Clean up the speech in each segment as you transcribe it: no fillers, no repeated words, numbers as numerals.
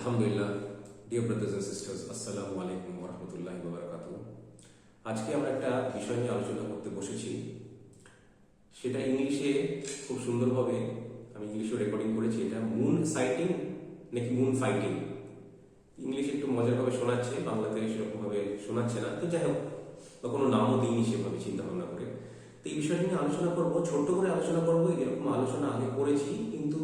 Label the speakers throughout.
Speaker 1: আলহামদুলিল্লাহ, dear brothers and sisters, আসসালামু আলাইকুম ওয়া রাহমাতুল্লাহি ওয়া বারাকাতুহু। আজকে আমরা একটা বিষয় নিয়ে আলোচনা করতে বসেছি। সেটা ইংলিশে খুব সুন্দরভাবে আমি ইংলিশে রেকর্ডিং করেছি। এটা মুন সাইটিং নাকি মুন ফাইটিং, ইংলিশে একটু মজারভাবে শোনাচ্ছে, বাংলাতে সেরকমভাবে শোনাচ্ছে না। তো যাই হোক, বা কোনো নামও দিইনি সেভাবে চিন্তা ভাবনা করে। তো এই বিষয়টা নিয়ে আলোচনা করবো, ছোট্ট করে আলোচনা করবো। এরকম আলোচনা আগে করেছি, কিন্তু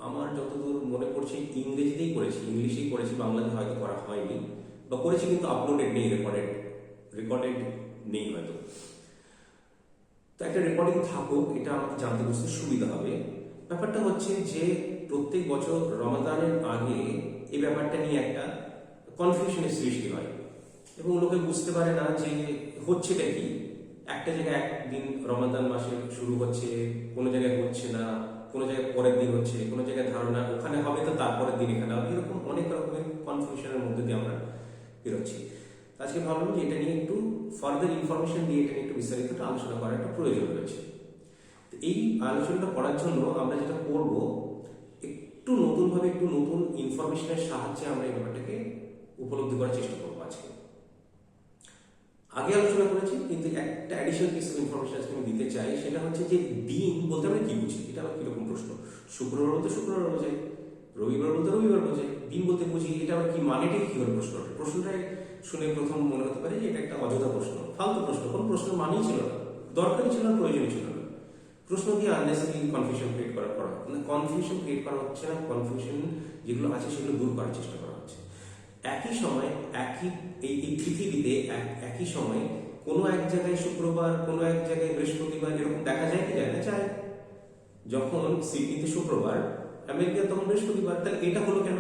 Speaker 1: আমার যতদূর মনে পড়ছে ইংরেজিতেই করেছি, ইংলিশেই করেছি, বাংলাতে হয়তো করা হয়নি, বা করেছি কিন্তু আপলোডেড নেই, রেকর্ডেড নেই হয়তো। তো একটা রেকর্ডিং থাকুক, এটা আমাকে জানতে বুঝতে সুবিধা হবে। ব্যাপারটা হচ্ছে যে প্রত্যেক বছর রমাদানের আগে এই ব্যাপারটা নিয়ে একটা কনফিউশনের সৃষ্টি হয় এবং লোকে বুঝতে পারে না যে হচ্ছেটা কি। একটা জায়গায় একদিন রমাদান মাসে শুরু হচ্ছে, কোনো জায়গায় হচ্ছে না, কোনো জায়গায় পরের দিন হচ্ছে, কোনো জায়গায় ধারণা ওখানে হবে তো তারপরের দিন এখানে হবে, এরকম অনেক রকমের কনফিউশনের মধ্যে দিয়ে আমরা বেরোচ্ছি। আজকে ভাবলাম যে এটা নিয়ে একটু ফার্দার ইনফরমেশন দিয়ে এটা নিয়ে একটু বিস্তারিত আলোচনা করার একটা প্রয়োজন রয়েছে। তো এই আলোচনাটা করার জন্য আমরা যেটা করব, একটু নতুনভাবে একটু নতুন ইনফরমেশনের সাহায্যে আমরা এই ব্যাপারটাকে উপলব্ধি করার চেষ্টা করবো। আগে আলোচনা করেছি, কিন্তু একটা অ্যাডিশনাল পিস অফ ইনফরমেশন আজকে আমি দিতে চাই। সেটা হচ্ছে যে দিন বলতে আমরা কি বুঝি, এটা আবার কিরকম প্রশ্ন। শুক্রবার বলতে শুক্রবার বোঝাই, রবিবার বলতে রবিবার বোঝাই, দিন বলতে বুঝি, এটা আবার কি মানেটাই কি করে প্রশ্ন। প্রশ্নটাই শুনে প্রথম মনে হতে পারে যে এটা একটা অযথা প্রশ্ন, ফালতু প্রশ্ন, কোনো প্রশ্নের মানেই ছিল না, দরকারই ছিল না, প্রয়োজনই ছিল না। প্রশ্ন দিয়ে আননেসেসারি কনফিউশন ক্রিয়েট করা কনফিউশন ক্রিয়েট করা হচ্ছে না, কনফিউশন যেগুলো আছে সেগুলো দূর করার চেষ্টা করা হচ্ছে। একই সময় এই পৃথিবীতে একই সময় কোনো এক জায়গায় শুক্রবার, কোনো এক জায়গায় বৃহস্পতিবার, এরকম দেখা যায় কি যায় না? যায়। যখন সিডনিতে শুক্রবার, আমেরিকা তখন বৃহস্পতিবার। তাহলে এটা হলো কেন?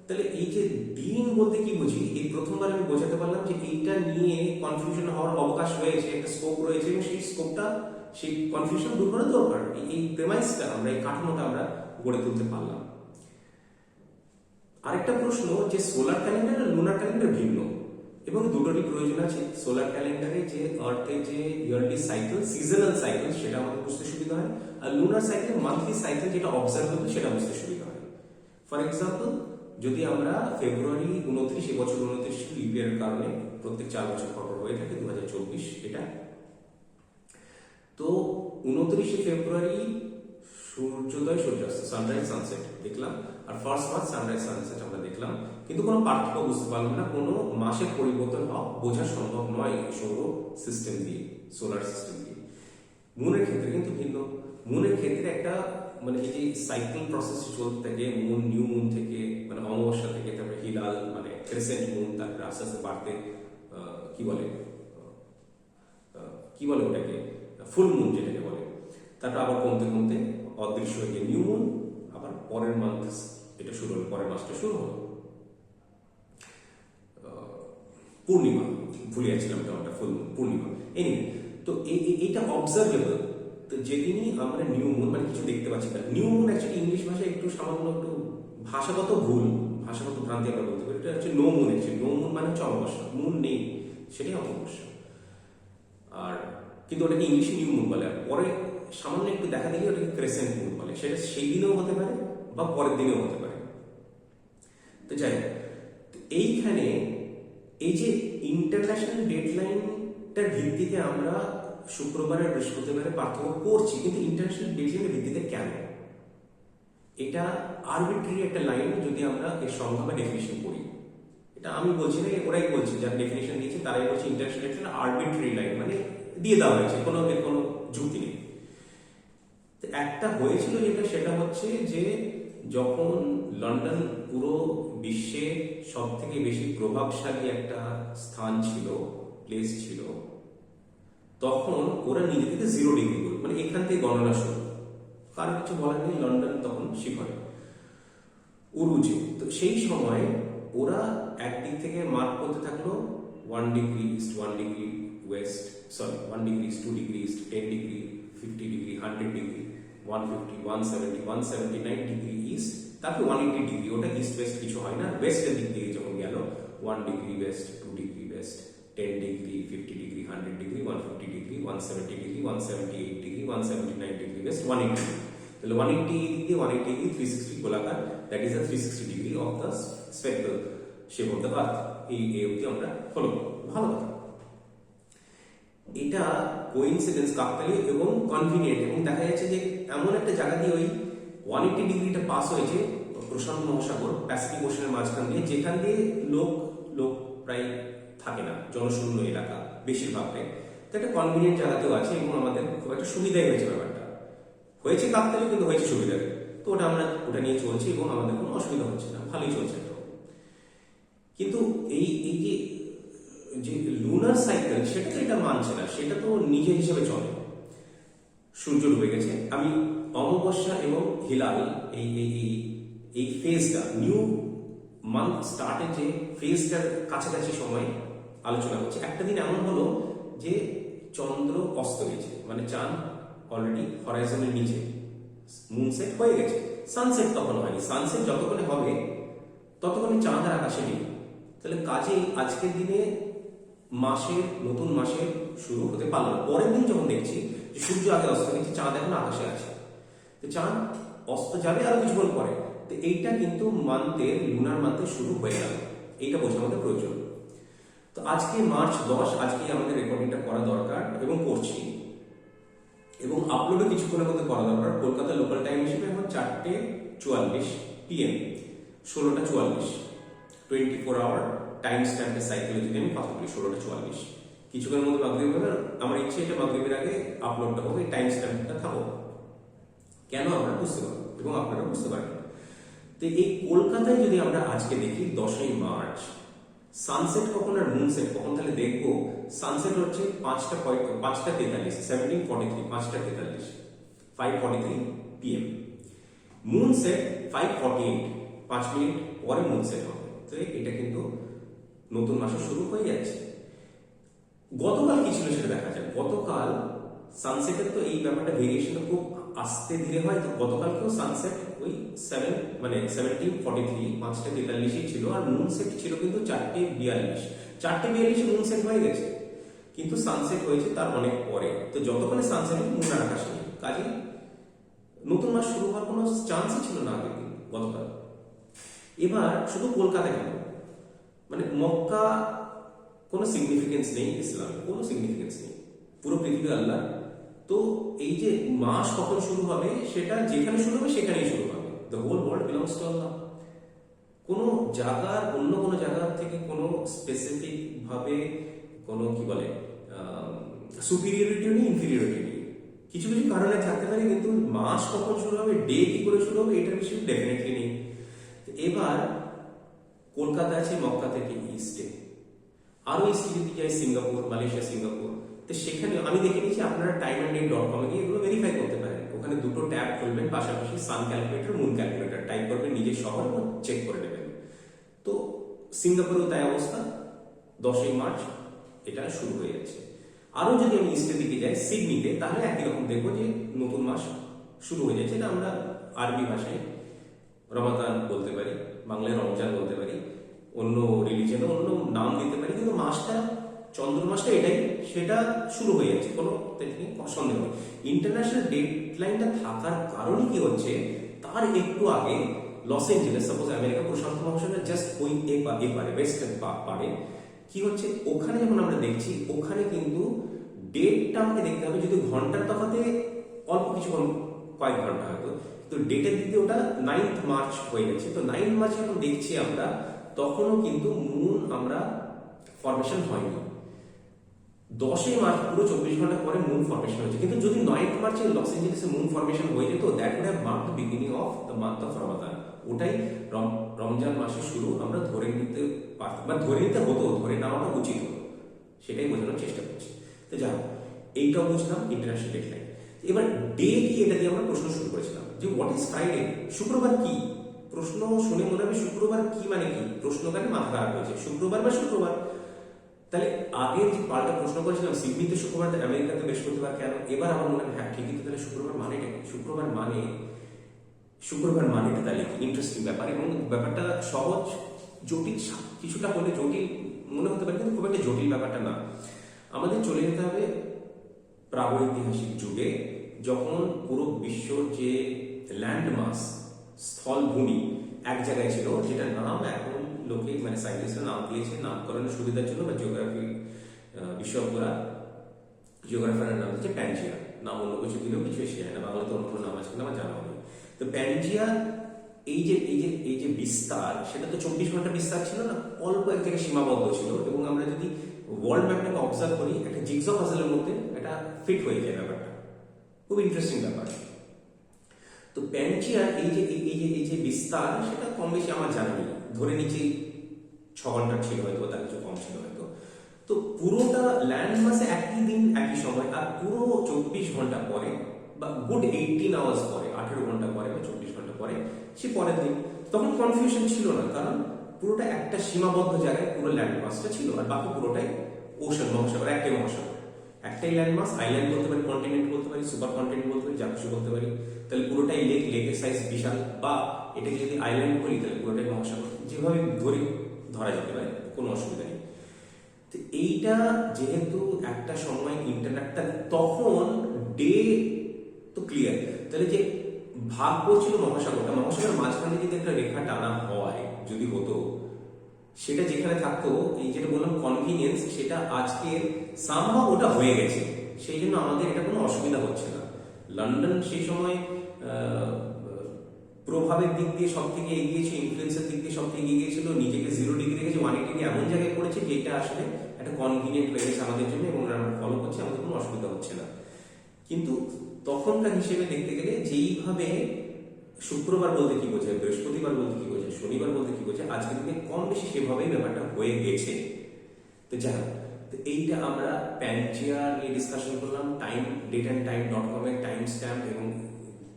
Speaker 1: তাহলে এই যে দিন বলতে কি বুঝি, এই প্রথমবার আমি বোঝাতে পারলাম যে এইটা নিয়ে কনফিউশন হওয়ার অবকাশ রয়েছে, একটা স্কোপ রয়েছে, এবং সেই স্কোপটা, সেই কনফিউশন দূর করা দরকার। এই প্রেমাইসটা আমরা, এই কাঠামোটা আমরা গড়ে তুলতে পারলাম। আরেকটা প্রশ্ন যে সোলার ক্যালেন্ডার আর লুনার ক্যালেন্ডার ভিন্ন, এবং দুটোরই প্রয়োজন আছে। সোলার ক্যালেন্ডারে যে আর্থে যে ইয়ারলি সাইকেল, সিজনাল সাইকেল, সেটা আমাদের বুঝতে সুবিধা হয়, আর লুনার সাইকেল মান্থলি সাইকেল যেটা অবজার্ভেবল, সেটা বুঝতে সুবিধা হয়। ফর এক্সাম্পল, যদি আমরা ফেব্রুয়ারি 29, এবছর 29 লিপ ইয়ারের কারণে প্রত্যেক 4 বছর পর হয়ে থাকে 2024 এটা, তো 29 ফেব্রুয়ারি সূর্যোদয় সূর্যাস্ত, সানরাইজ সানসেট দেখলাম, আর ফার্স্ট মার্চ সানরাইজ সানসেট আমরা দেখলাম, কিন্তু কোনো পার্থক্য বুঝতে পারলাম না, কোনো মাসের পরিবর্তন বোঝা সম্ভব নয় সৌর সিস্টেম দিয়ে, সোলার সিস্টেম দিয়ে। মুনের ক্ষেত্রে কিন্তু ভিন্ন। মুনের ক্ষেত্রে একটা মানে এই যে সাইক্লিং প্রসেস চলতে থাকে, মুন নিউ মুন থেকে, মানে অমাবস্যা থেকে, তারপরে হিলাল মানে ক্রেসেন্ট মুন, তারপরে আস্তে আস্তে বাড়তে কি বলে ওটাকে, ফুল মুন যেটাকে বলে, তারপর আবার কমতে কমতে অদৃশ্য হয়ে গিয়ে নিউ মুন, আবার পরের মান্থ এটা শুরু হলো, পরের মাসটা শুরু হলো পূর্ণিমা, ভুলে যাচ্ছিলাম এটা ফুল মুন, পূর্ণিমা। এনিওয়ে, তো এইটা অবজার্ভেবল। তো যেদিনই আমরা নিউ মুন মানে কিছু দেখতে পাচ্ছি না, নিউ মুন অ্যাকচুয়ালি ইংলিশ ভাষায় একটু সামান্য একটু ভাষাগত ভুল, ভাষাগত ভ্রান্তি আমরা বলতে পারি। এটা হচ্ছে no moon. Actually no moon মানে হচ্ছে অমাবস্যা, মুন নেই, সেটাই অমাবস্যা। আর কিন্তু ওটাকে ইংলিশে নিউ মুন বলে, আর পরে সামান্য একটু দেখা দেখি ওটাকে ক্রেসেন্ট মুন বলে। সেটা সেই দিনেও হতে পারে বা পরের দিনেও হতে পারে। তো যাই হোক, এইখানে এই যে ইন্টারন্যাশনাল ডেডলাইনটার ভিত্তিতে আমরা শুক্রবার আর বৃহস্পতিবারের পার্থক্য করছি, কিন্তু ইন্টারন্যাশনাল ডেডলাইনের ভিত্তিতে কেন? এটা আরবিট্রারি একটা লাইন, যদি আমরা এর সংজ্ঞা বা ডেফিনেশন করি। এটা আমি বলছি না, ওরাই বলছে, যারা ডেফিনেশন দিয়েছে তারাই বলছে ইন্টারন্যাশনাল ডেডলাইন আরবিট্রারি লাইন, মানে দিয়ে দেওয়া হয়েছে, এর কোনো যুক্তি নেই। একটা হয়েছিল যেটা, সেটা হচ্ছে যে যখন লন্ডন পুরো বিশ্বে সব থেকে বেশি প্রভাবশালী একটা স্থান ছিল, প্লেস ছিল, তখন ওরা নিজে থেকে 0 ডিগ্রি বলল, মানে এখান থেকে গণনা শুরু, কারো কিছু বলার নেই। লন্ডন তখন শিখরে, উরুজে। তো সেই সময় ওরা একদিক থেকে মার্ক করতে থাকলো 1 degree east, 1 degree West, 1 degree east, 2 degree east, 10 degree, 50 degree, 100 degree, 150, 170, 179 degree east, তারপরে 180 ডিগ্রি। ওটা ইস্ট ওয়েস্ট কিছু হয় না। ওয়েস্টের দিক থেকে যখন গেল 1 degree West, 2 degree West, 10 degree, 50 degree, 100 degree, 150 degree, 170 degree, 178 degree, 179 degree West, 180 degree. তাহলে 180 দিয়ে 180 ডিগ্রি 360 গোলাকার, that is the 360 degree of the spherical shape of the earth. এই অবধি আমরা ফলো করব, ভালো কথা। এটা কোইন্সিডেন্স, কাকতালীয় এবং কনভিনিয়েন্ট, এবং দেখা যাচ্ছে যে এমন একটা জায়গা দিয়ে ওই 180 ডিগ্রিটা পাস হয়েছে প্রশান্ত মহাসাগর প্যাসিফিক ওশনের মাঝখান দিয়ে, যেখান দিয়ে লোক প্রায় থাকে না, জনশূন্য এলাকা বেশিরভাগটাই। তো একটা কনভিনিয়েন্ট জায়গাতেও আছে এবং আমাদের খুব একটা সুবিধাই হয়েছে, ব্যাপারটা হয়েছে কাকতালীয় কিন্তু হয়েছে সুবিধাতে। তো আমরা ওটা নিয়ে চলছি এবং আমাদের কোনো অসুবিধা হচ্ছে না, ভালোই চলছে। কিন্তু এই যে লুনার সাইকেল, সেটা তো এটা মানছে না, সেটা তো নিজের হিসেবে চলে। সূর্য ডুবে গেছে, আমি অমাবস্যা এবং হিলাল এই এই এই ফেজটা, নিউ মান্থ স্টার্টের যে ফেজটার কাছাকাছি সময় আলোচনা করছি। একটা দিন এমন হলো যে চন্দ্র অস্ত গেছে, মানে চাঁদ অলরেডি হরাইজনের নিচে, মুনসেট হয়ে গেছে, সানসেট তখন হয়নি। সানসেট যতক্ষণে হবে ততক্ষণে চাঁদ আর আকাশে নেই। তাহলে কাজেই আজকের দিনে নতুন মাসের শুরু হতে পারলো। পরের দিন যখন দেখছি যে সূর্য আগে অস্ত গেছে, চাঁদ এখন আকাশে আছে, তো চাঁদ অস্ত যাবে আরো কিছুক্ষণ পরে। তো এইটা কিন্তু লুনার মান্থের শুরু হয়ে গেল, এইটা বোঝা আমাদের প্রয়োজন। তো আজকে মার্চ 10, আজকে আমাদের রেকর্ডিংটা করা দরকার এবং করছি, এবং আপলোডও কিছুক্ষণের মধ্যে করা দরকার। কলকাতা লোকাল টাইম হিসেবে এখন 4:44 PM, 16:44, 24 আওয়ার টাইম স্ট্যাম্পের সাইকেলে যদি আমি কথা বলি 16:44। কিছুক্ষণের মধ্যে মাগরিব হবে, আমার ইচ্ছে এটা মাগরিবের আগে আপলোডটা হবে, এই টাইম স্ট্যাম্পটা থাকো, কেন আমরা বুঝতে পারবো এবং আপনারা বুঝতে পারবেন। তো এই কলকাতায় যদি আমরা আজকে দেখি 10ই মার্চ, সানসেট কখন আর মুনসেট কখন, তাহলে দেখবো সানসেট হচ্ছে 5:43, 17:43, 5:43, 5:43 PM। মুনসেট 5:48, 5 মিনিট পরে মুনসেট হবে। তো এটা কিন্তু নতুন মাসে শুরু হয়ে যাচ্ছে। গতকাল কি ছিল সেটা দেখা যায়। গতকাল সানসেটের তো এই ব্যাপারটা ভেরিয়েশন খুব আস্তে ধীরে হয়। তো গতকালকেও সানসেট ওই 17:43, 5:43 ছিল, আর মুনসেট ছিল কিন্তু 4:42, 4:42 মুনসেট হয়ে গেছে, কিন্তু সানসেট হয়েছে তার অনেক পরে। তো যতক্ষণে সানসেট মুন আর আকাশে নেই, কাজে নতুন মাস শুরু হওয়ার কোনো চান্সই ছিল না আগের দিন গতকাল। এবার শুধু কলকাতা কেন, মানে মক্কা কোনো সিগনিফিকেন্স নেই, ইসলামে কোনো সিগনিফিকেন্স নেই, পুরো পৃথিবী আল্লাহ। তো এই যে মাস কখন শুরু হবে, সেটা যেখানে শুরু হবে সেখানেই শুরু হবে। The whole world belongs to Allah. কোনো জায়গার অন্য কোনো জায়গার থেকে কোনো স্পেসিফিক ভাবে কোনো কি বলে সুপিরিয়রিটি নেই, ইনফিরিয়রিটি নেই। কিছু কিছু কারণে থাকতে পারে, কিন্তু মাস কখন শুরু হবে, ডে কি করে শুরু হবে, এটার বিষয়ে ডেফিনেটলি নেই। এবার কলকাতা আছে মক্কা থেকে ইস্টে, আরো ইস্টে যদি যাই সিঙ্গাপুর, মালয়েশিয়া, সিঙ্গাপুর, তো সেখানে আমি দেখে নিয়েছি, আপনারা timeanddate.com গিয়ে এগুলো ভেরিফাই করতে পারেন। ওখানে দুটো ট্যাব খুলবেন, পাশাপাশি সান ক্যালকুলেটর, মুন ক্যালকুলেটর টাইপ করবেন, নিজের শহর চেক করে নেবেন। তো সিঙ্গাপুরেও তাই অবস্থা, 10ই মার্চ এটা শুরু হয়ে যাচ্ছে। আরো যদি আমি ইস্টের দিকে যাই সিডনিতে, তাহলে একই রকম দেখবো যে নতুন মাস শুরু হয়ে যাচ্ছে। এটা আমরা আরবি ভাষায় রমাদান বলতে পারি, বাংলায় রমজান বলতে পারি, অন্য রিলিজনে অন্য নাম দিতে পারি, কিন্তু মাসটা, চন্দ্র মাসটা এটাই, সেটা শুরু হয়ে যাচ্ছে, কোনো সন্দেহ নেই। ইন্টারন্যাশনাল ডেডলাইনটা থাকার কারণে কি হচ্ছে, তার একটু আগে লস এঞ্জেলেস, সাপোজ আমেরিকা প্রশান্ত মহাসাগরের জাস্ট ওই এপারে ওয়েস্টার্ন পারে কি হচ্ছে, ওখানে যখন আমরা দেখছি, ওখানে কিন্তু ডেটটা আমাকে দেখতে হবে, যদি ঘন্টার তফাতে অল্প কিছুক্ষণ, কয়েক ঘন্টা হয়তো, তো ডেটের দিকে ওটা 9th মার্চ হয়ে গেছে। তো 9th মার্চ যখন দেখছি আমরা, তখনও কিন্তু মুন আমরা ফরমেশন হয়নি। 10ই মার্চ পুরো 24 ঘন্টা পরে মুন ফরমেশন হয়েছে, কিন্তু যদি 9th মার্চে লস এঞ্জেলেসে মুন ফরমেশন হয়ে যেত, that would have marked the beginning of the month of Ramadan. ওটাই রমজান মাসের শুরু আমরা ধরে নিতে পারতাম, বা ধরে নিতে হতো, ধরে নেওয়াটা উচিত হতো, সেটাই বোঝানোর চেষ্টা করছি। তো যাই হোক, এইটাও বুঝলাম ইন্টারন্যাশনাল ডেডলাইন। এবার ডে কি, এটা দিয়ে আমরা প্রশ্ন শুরু করেছিলাম যে হোয়াট ইজ ফ্রাইডে, শুক্রবার কি। প্রশ্ন শুনে মনে হবে শুক্রবার কি মানে কি, প্রশ্নকারী মাথা খারাপ হয়েছে, শুক্রবার বা শুক্রবার। তাহলে আগের যে পাল্টা প্রশ্ন করেছিলাম সিডনিতে শুক্রবার, আমেরিকাতে বৃহস্পতিবার কেন, এবার আমার মনে হয় হ্যাঁ ঠিকই তো, তাহলে শুক্রবার মানেটা কি, শুক্রবার মানেটা তাহলে কি, ইন্টারেস্টিং ব্যাপার। এবং ব্যাপারটা সহজ, জটিল কিছুটা হলে জটিল মনে হতে পারে, কিন্তু খুব একটা জটিল ব্যাপারটা না। আমাদের চলে যেতে হবে প্রাগৈতিহাসিক যুগে, যখন পুরো বিশ্বর যে ল্যান্ডমাস, স্থলভূমি এক জায়গায় ছিল, যেটার নাম এখন লোকে মানে সায়েন্টিস্টরা নাম দিয়েছে নামকরণের সুবিধার জন্য, বা জিওগ্রাফি বিশেষজ্ঞরা জিওগ্রাফারের নাম হচ্ছে প্যানজিয়া। নাম অন্য কিছু দিলেও কিছু এসে যায় না, বাংলাতে অন্য কোনো নাম আছে কিনা আমার জানা নেই। তো প্যানজিয়া এই যে বিস্তার, সেটা তো 24 ঘন্টা বিস্তার ছিল না, অল্প এক জায়গায় সীমাবদ্ধ ছিল। এবং আমরা যদি ওয়ার্ল্ড ম্যাপটাকে অবজার্ভ করি, একটা জিগজগ পাজলের মধ্যে এটা ফিট হয়ে যায় ব্যাপারটা, খুব ইন্টারেস্টিং ব্যাপার। তো প্যানজিয়ার এই যে বিস্তার, সেটা কম বেশি আমার জানা নেই, ধরে নিচ্ছি 6 ঘন্টার ছিল হয়তো, তার কিছু কম ছিল হয়তো। তো পুরোটা ল্যান্ড মাসে একই দিন একই সময়, আর পুরো 24 ঘন্টা পরে বা গুড 18 আওয়ার্স পরে, 18 ঘন্টা পরে বা 24 ঘন্টা পরে সে পরের দিন। তখন কনফিউশন ছিল না, কারণ পুরোটা একটা সীমাবদ্ধ জায়গায় পুরো ল্যান্ড মাসটা ছিল, আর বাকি পুরোটাই ওশান, মহাসাগর, একটাই মহাসাগর, একটাই ল্যান্ড মাস। আইল্যান্ড বলতে পারি, কন্টিনেন্ট বলতে পারি, সুপার কন্টিনেন্ট বলতে পারি, যা কিছু বলতে পারি। তাহলে পুরোটাই লেক, লেকের সাইজ বিশাল, বা এটাকে যদি আইল্যান্ড বলি তাহলে পুরোটাই মহাসাগর, যেভাবে ধরা যেতে পারে, কোনো অসুবিধা নেই। তো এইটা যেহেতু একটা সময় ইন্টারনেটটা তখন ডে তো ক্লিয়ার, তাহলে যে ভাগ করছিল মহাসাগরটা, মহাসাগরের মাঝখানে যদি একটা রেখা টানা হয়, যদি হতো, সেটা যেখানে থাকতো, এই যেটা বললাম কনভিনিয়েন্স, সেটা আজকে সামহাও ওটা হয়ে গেছে, সেই জন্য আমাদের এটা কোনো অসুবিধা হচ্ছে না। লন্ডন সেই সময় প্রভাবের দিক দিয়ে সব থেকে এগিয়ে ছিল, ইনফ্লুয়েন্সের দিক দিয়ে সব থেকে এগিয়ে গিয়েছিল, নিজেকে 0 ডিগ্রি রেখেছে, 180 এমন জায়গায় পড়েছে যে এটা আসলে একটা কনভিনিয়েন্ট হয়ে গেছে আমাদের জন্য, এবং আমরা ফলো করছি, আমাদের কোনো অসুবিধা হচ্ছে না। কিন্তু তখনকার হিসেবে দেখতে গেলে যেইভাবে শুক্রবার বলতে কি বোঝায়, বৃহস্পতিবার বলতে কি বোঝায়, শনিবার বলতে কি বোঝায়, আজকের দিনে কম বেশি সেভাবেই ব্যাপারটা হয়ে গেছে। তো যাই হোক, তো এইটা আমরা প্যানজিয়া নিয়ে ডিসকাশন করলাম, date-and-time.com এর টাইম স্ট্যাম্প এবং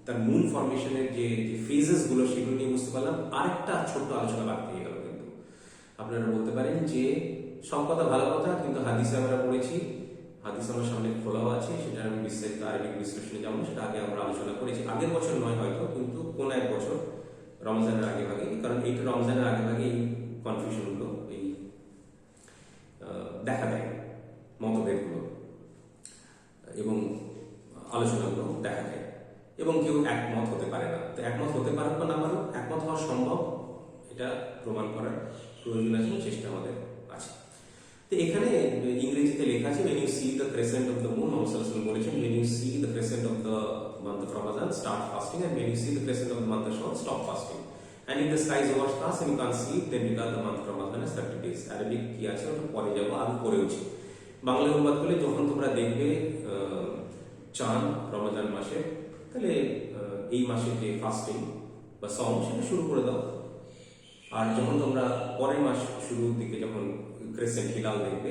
Speaker 1: তার মুন ফরমেশনের যে ফেজেস গুলো, সেগুলো নিয়ে বুঝতে পারলাম। আরেকটা ছোট্ট আলোচনা বাকি থেকে গেল, কিন্তু আপনারা বলতে পারেন যে সব কথা ভালো কথা, কিন্তু হাদিসে আমরা পড়েছি, হাদিস আমার সামনে খোলাও আছে, সেটা আমি বিস্তারিত আরবিক বিশ্লেষণে যাবো, সেটা আগে আমরা আলোচনা করেছি, আগের বছর নয় হয়তো, কিন্তু কোন এক বছর রমজানের আগে ভাগে, কারণ এইটা রমজানের আগে ভাগে এই কনফিউশন গুলো, এই দেখা দেয়, মতভেদগুলো এবং আলোচনাগুলো দেখা দেয়, এবং কেউ একমত হতে পারে না। তো একমত হতে পারুক বা না পারুক, একমত হওয়া সম্ভব, এটা প্রমাণ করার প্রয়োজন আছে, চেষ্টা আমাদের আছে। তো এখানে ইংরেজিতে লেখা আছে, when you see the crescent of the moon, Mohammad সাল্লাল্লাহু আলাইহি ওয়াসাল্লাম বলেছেন, when you see the crescent of the month of Ramadan, start fasting, and when you see the crescent of the month of Shawwal, stop fasting, and if the sky is overcast and you can't see it, then regard the month of Ramadan as 30 days. Arabic কি আছে ওটা পরে যাবো, আমি পড়েওছি। বাংলা অনুবাদ করলে যখন তোমরা দেখবে চাঁদ রমজান মাসে, তাহলে এই মাসের যে ফাস্টিং বা সম, সেটা শুরু করে দাও। আর যখন তোমরা পরের মাস শুরুর দিকে যখন ক্রেসেন্ট হিলাল দেখবে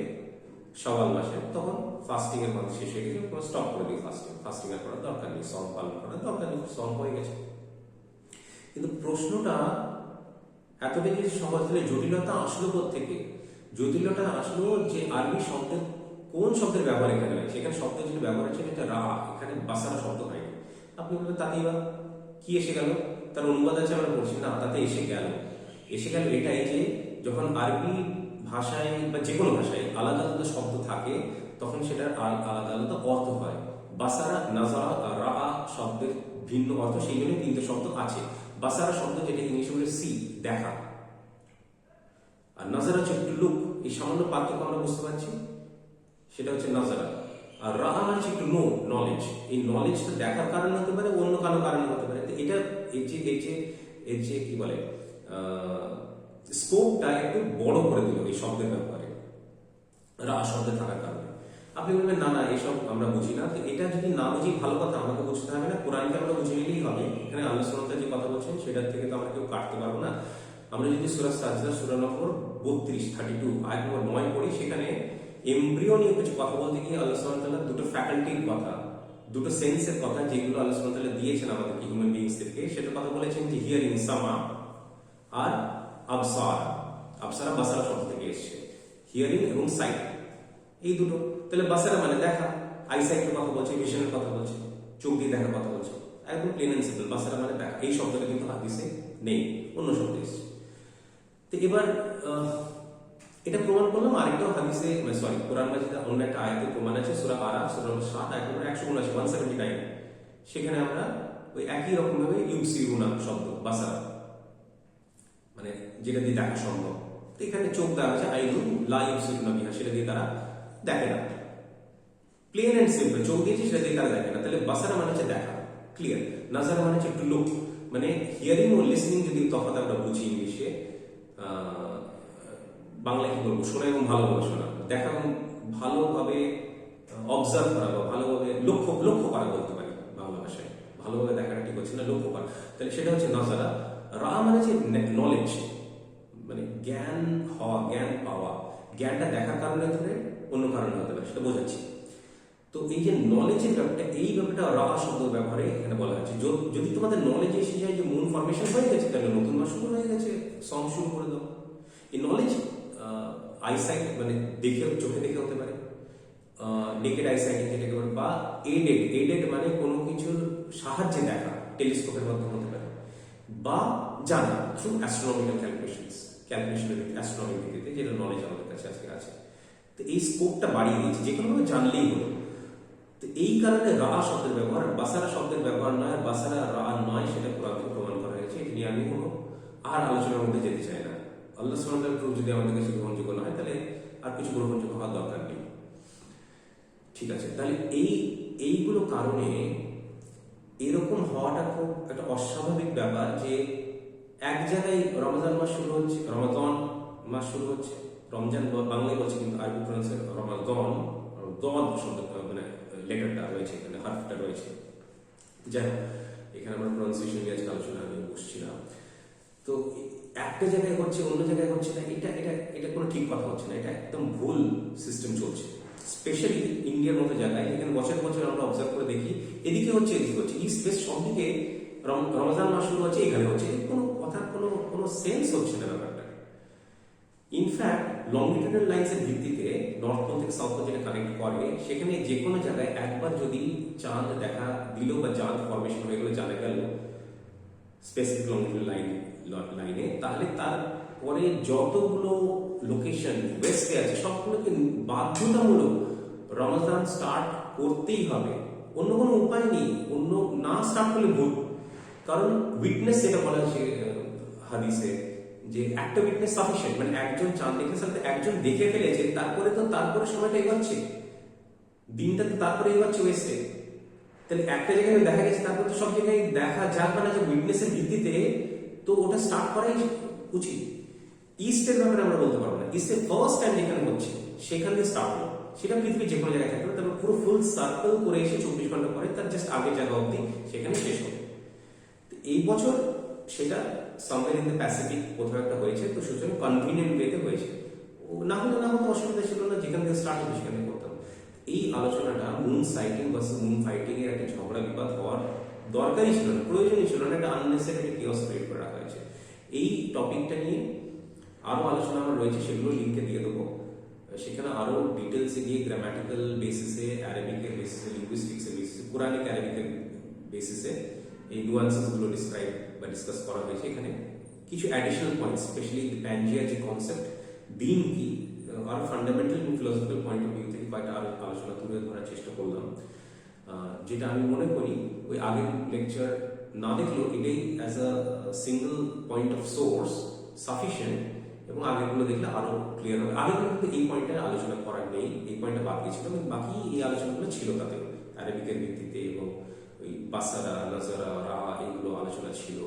Speaker 1: শাওয়াল মাসে, তখন ফাস্টিং এর মাস শেষ হয়ে গেছে, তোমরা স্টপ করে দিও ফাস্টিং এর করার দরকার নেই, সম পালন করার দরকার নেই, সম হয়ে গেছে। কিন্তু প্রশ্নটা এতটাই যে সহজ, হলে জটিলতা আসলো থেকে, জটিলতা আসলো যে আরবি শব্দের কোন শব্দের ব্যবহার এখানে হয়েছে। এখানে শব্দ যেটা ব্যবহার হচ্ছে এটা রা, এখানে বাসারা শব্দ হয়নি। আপনি বলবেন তাতেই বা কি এসে গেল, তার অনুবাদ আছে আমরা বলছি না, তাতে এসে গেল এটাই যে যখন আরবি ভাষায় বা যে কোনো ভাষায় আলাদা আলাদা শব্দ থাকে, তখন সেটার আলাদা আলাদা অর্থ হয়। বাসারা, নাজারা আর রা শব্দের ভিন্ন অর্থ, সেই জন্য 3টে শব্দ আছে। বাসারা শব্দ যেটা ইংলিশে বলে সি, দেখা, আর নাজারা হচ্ছে একটু লুক, এই সামান্য পার্থক্য আমরা বুঝতে পারছি, সেটা হচ্ছে নাজারা। আর রা মানে হচ্ছে একটু নলেজ, এই নলেজটা দেখার কারণে হতে পারে, অন্য কারো কারণে হতে পারে। এটা এর যে কি বলে স্কোপটা একটু বড় করে দিল এই শব্দের ব্যাপারে, রা শব্দে থাকার কারণে। আপনি বলবেন না এসব আমরা বুঝি না, তো এটা যদি না বুঝি ভালো কথা, আমাকে বুঝতে হবে না, কোরআনকে আমরা বুঝে নিলেই হবে। এখানে আল্লাহ সুবহানাহু ওয়া তাআলা যে কথা বলছেন সেটার থেকে তো আমরা কেউ কাটতে পারবো না। আমরা যদি সূরা সাজদা সূরা নম্বর 32 আয়াত নম্বর 9 পড়ি, সেখানে এমব্রিও নিয়ে কিছু কথা বলতে গিয়ে আল্লাহ সুবহানাহু ওয়া তাআলা দুটো ফ্যাকাল্টির কথা, দুটো সেন্সের কথা, যেগুলো আল্লাহ সুবহানাহু ওয়া তাআলা দিয়েছেন আমাদেরকে হিউম্যান বিইংসদেরকে, সেটা কথা বলেছেন যে হিয়ারিং সামা আর আবসারা বাসারা শব্দ থেকে এসেছে, হিয়ারিং এবং সাইট, এই দুটো। তাহলে বাসারা মানে দেখা, আইসাইটের কথা বলছে, ভিশনের কথা বলছে, চোখ দিয়ে দেখার কথা বলছে, একদম প্লেন এন্ড সিম্পল। বাসারা মানে দেখা, এই শব্দটা কিন্তু হাদিসে নেই, অন্য শব্দ এসেছে। তো এবার এটা প্রমাণ করলাম আরেকটাও হাদিসে, সরি কোরআন মাজিদে অন্য একটা আয়াতে প্রমাণ আছে, সূরা আরাফ সূরা 7 আয়াত নম্বর 179 সেখানে আমরা ওই একই রকম ভাবে ইউসিরুনা শব্দ বাসারা, মানে যেটা দিয়ে দেখা সম্ভব। তো এখানে চোখ দেওয়া হয়েছে আইনুন লা ইউসিরুনা বিহা, সেটা দিয়ে তারা দেখে না। প্লেন অ্যান্ড সিম্পল, চোখ দিয়েছে সেটা দিয়ে তারা দেখে না। তাহলে বাসারা মানে হচ্ছে দেখা, ক্লিয়ার। নাজারা মানে হচ্ছে টু লুক, মানে হিয়ারিং ও লিসনিং যদি তফাৎ আমরা বুঝি ইংলিশে, বাংলায় কি বলবো, শোনা এবং ভালোভাবে শোনা, দেখা এবং ভালোভাবে অবজার্ভ করা বা ভালোভাবে লক্ষ্য করা বলতে পারি বাংলা ভাষায়। ভালোভাবে দেখাটা ঠিক হচ্ছে না, লক্ষ্য করা, তাহলে সেটা হচ্ছে নাজারা। রা মানে হচ্ছে নলেজ, মানে জ্ঞান হওয়া, জ্ঞান পাওয়া, জ্ঞানটা দেখার কারণে ধরে অন্য কারণে হতে পারে, সেটা বোঝাচ্ছি। তো এই যে নলেজের ব্যাপারটা, এই ব্যাপারটা রা শব্দ ব্যবহারে এখানে বলা হচ্ছে। যদি তোমাদের নলেজ এসে যায় যে মুন ফরমেশন হয়ে গেছে, তাহলে নতুন মাস শুরু হয়ে গেছে, সং শুরু করে দাও। এই নলেজ আইসাইট মানে দেখে, চোখে দেখে হতে পারে, নেকেড আইসাইট যেটাকে বলে, বা এডেড মানে কোনো কিছুর সাহায্যে দেখা, টেলিস্কোপের মাধ্যমে হতে পারে, বা জানা থ্রু অ্যাস্ট্রোনমিক্যাল ক্যালকুলেশনের অ্যাস্ট্রোনমির ভিত্তিতে, যেটা নলেজ আমাদের কাছে আজকে আছে। তো এই স্কোপটা বাড়িয়ে দিয়েছে, যে কোনোভাবে জানলেই হলো। তো এই কারণে রা শব্দের ব্যবহার বাসারা শব্দের ব্যবহার নয়, বাসারা রা নয়, সেটা কোরআন থেকে প্রমাণ করা হয়েছে। এটি নিয়ে আমি কোনো আর আলোচনার মধ্যে যেতে চাই না। আল্লাহ সুবহানাহু ওয়া তাআলার যদি আমাদের কাছে গ্রহণযোগ্য না হয়, তাহলে আর কিছু গ্রহণযোগ্য হওয়ার দরকার নেই। ঠিক আছে, তাহলে এইগুলো কারণে এরকম হওয়াটা খুব একটা অস্বাভাবিক ব্যাপার যে এক জায়গায় রমজান মাস শুরু হচ্ছে, রমাদান মাস শুরু হচ্ছে, রমজান বাংলায় বলছে কিন্তু আরবি প্রনাউন্সিয়েশন রমাদান, দন শব্দ মানে লেটারটা রয়েছে এখানে, হারফটা রয়েছে। যাই হোক, এখানে আমরা প্রনাউন্সিয়েশন নিয়ে আজকে আলোচনা আমি বসছিলাম। তো একটা জায়গায় হচ্ছে, অন্য জায়গায় হচ্ছে না, এটা কোনো ঠিক কথা হচ্ছে না, এটা একদম ভুল সিস্টেম চলছে। স্পেশালি ইন্ডিয়ার মতো জায়গায়, এখানে বছর বছর আমরা অবজার্ভ করে দেখি, এদিকে হচ্ছে, এদিকে হচ্ছে, ইস্ট ওয়েস্ট সব দিকে রমজান মাস শুরু হচ্ছে, এখানে হচ্ছে, কোনো কথার কোনো সেন্স হচ্ছে না ব্যাপারটা। ইনফ্যাক্ট লংগিটিউডাল লাইন্সের ভিত্তিতে নর্থ পোল থেকে সাউথ পোল যেটা কানেক্ট করে, সেখানে যে কোনো জায়গায় একবার যদি চাঁদ দেখা দিল বা চাঁদ ফরমেশন হয়ে গেল, জানা গেল স্পেসিফিক লংগিটিউডাল লাইনে, তাহলে তারপরে যতগুলো লোকেশন ওয়েস্টে আছে সবগুলোকে বাধ্যতামূলক রমজান স্টার্ট করতেই হবে, অন্য কোনো উপায় নেই। অন্য না স্টার্ট করলে ভুল, কারণ উইটনেস যেটা বলা হচ্ছে হাদিসে, যে একটা উইটনেস সাফিসিয়েন্ট, মানে একজন চাঁদ দেখেছে, একজন দেখে ফেলেছে, তারপরে সময়টা এগোচ্ছে, দিনটা তো তারপরে এগোচ্ছে ওয়েস্টে। তাহলে একটা জায়গায় দেখা গেছে, তারপর তো সব জায়গায় দেখা যাক, মানে যে উইটনেসের ভিত্তিতে তো ওটা স্টার্ট করাই উচিত। ইস্টের ব্যাপারে আমরা বলতে পারবো না, ইস্টের ফার্স্ট টাইম যেখানে হচ্ছে সেখান থেকে স্টার্ট হলো, সেটা পৃথিবীর যে কোনো জায়গায় থাকবে, তারপর পুরো ফুল সার্কেল করে এসে 24 ঘন্টা পরে তার জাস্ট আগের জায়গা অবধি সেখানে শেষ হবে। এই বছর সেটা সামওয়্যার ইন দ্য প্যাসিফিক কোথাও একটা হয়েছে, তো সুতরাং কনভিনিয়েন্ট ওয়েতে হয়েছে, না হলে অসুবিধা ছিল না, যেখান থেকে স্টার্ট হবে সেখানে করতাম। এই আলোচনাটা moon citing versus moon fighting এর একটা ঝগড়া বিবাদ হওয়ার দরকারই ছিল না, প্রয়োজনই ছিল না, একটা আননেসেসারি কিওস ক্রিয়েট করে রাখা হয়েছে। এই টপিকটা নিয়ে আরো আলোচনা আমার রয়েছে, সেগুলো লিঙ্কে দিয়ে দেবো, সেখানে আরো ডিটেলসে গিয়ে গ্রামাটিক্যাল বেসিসে, অ্যারাবিকের বেসিসে, লিঙ্গুইস্টিক্সের বেসিসে, কোরআনিক অ্যারাবিকের বেসিসে এই নুয়ান্সেস গুলো ডিসক্রাইব বা ডিসকাস করা হয়েছে। এখানে কিছু অ্যাডিশনাল পয়েন্টস, স্পেশালি প্যানজিয়ার যে কনসেপ্ট, দিন কি, আর fundamental philosophical point of view থেকে কয়েকটা আলোচনা তুলে ধরার চেষ্টা করলাম, যেটা আমি মনে করি ওই আগের লেকচার না দেখলেও এটাই as a single point of swords sufficient, এবং আগেরগুলো দেখলে আরো ক্লিয়ার হবে। আগেরগুলো কিন্তু এই পয়েন্টে আলোচনা করার নেই, এই পয়েন্টটা বাদ গেছিল, কিন্তু বাকি এই আলোচনাগুলো ছিল তাতে অ্যারাবিকের ভিত্তিতে, এবং ওই বাসারা, নাজারা, রা, এগুলো আলোচনা ছিল।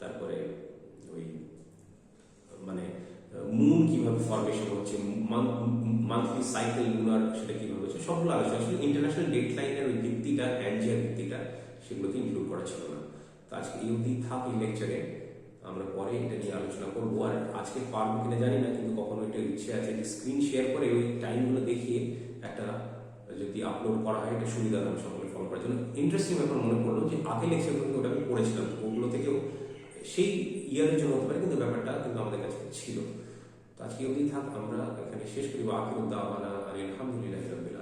Speaker 1: তারপরে ওই মানে মুন কিভাবে ফরমেশন হচ্ছে, মান্থলি সাইকেল লুনার সেটা কিভাবে হচ্ছে, সবগুলো আলোচনা ছিল। ইন্টারন্যাশনাল ডেট লাইনের ওই ভিত্তিটা, অ্যানজিয়ার ভিত্তিটা, সেগুলোকে ইনক্লুড করা ছিল না। তো আজকে এই অবধি থাক এই লেকচারে, আমরা পরে এটা নিয়ে আলোচনা করবো। আর আজকে পারবো কিনা জানি না, কিন্তু কখনো এটা ইচ্ছে আছে যে স্ক্রিন শেয়ার করে ওই টাইমগুলো দেখিয়ে একটা যদি আপলোড করা হয়, এটা সুবিধা হবে সকলে ফলো করার জন্য। ইন্টারেস্টিং ব্যাপার মনে পড়লো যে আগে লেকচারগুলো কিন্তু ওটা আমি পড়েছিলাম, ওগুলো থেকেও সেই ইয়ারের জন্য হতে পারে, কিন্তু ব্যাপারটা কিন্তু আমাদের কাছে ছিল। তো আজকে অবধি থাক, আমরা এখানে শেষ করি। আখিরুদ দাওয়ানা আলহামদুলিল্লাহি রাব্বিল আলামিন।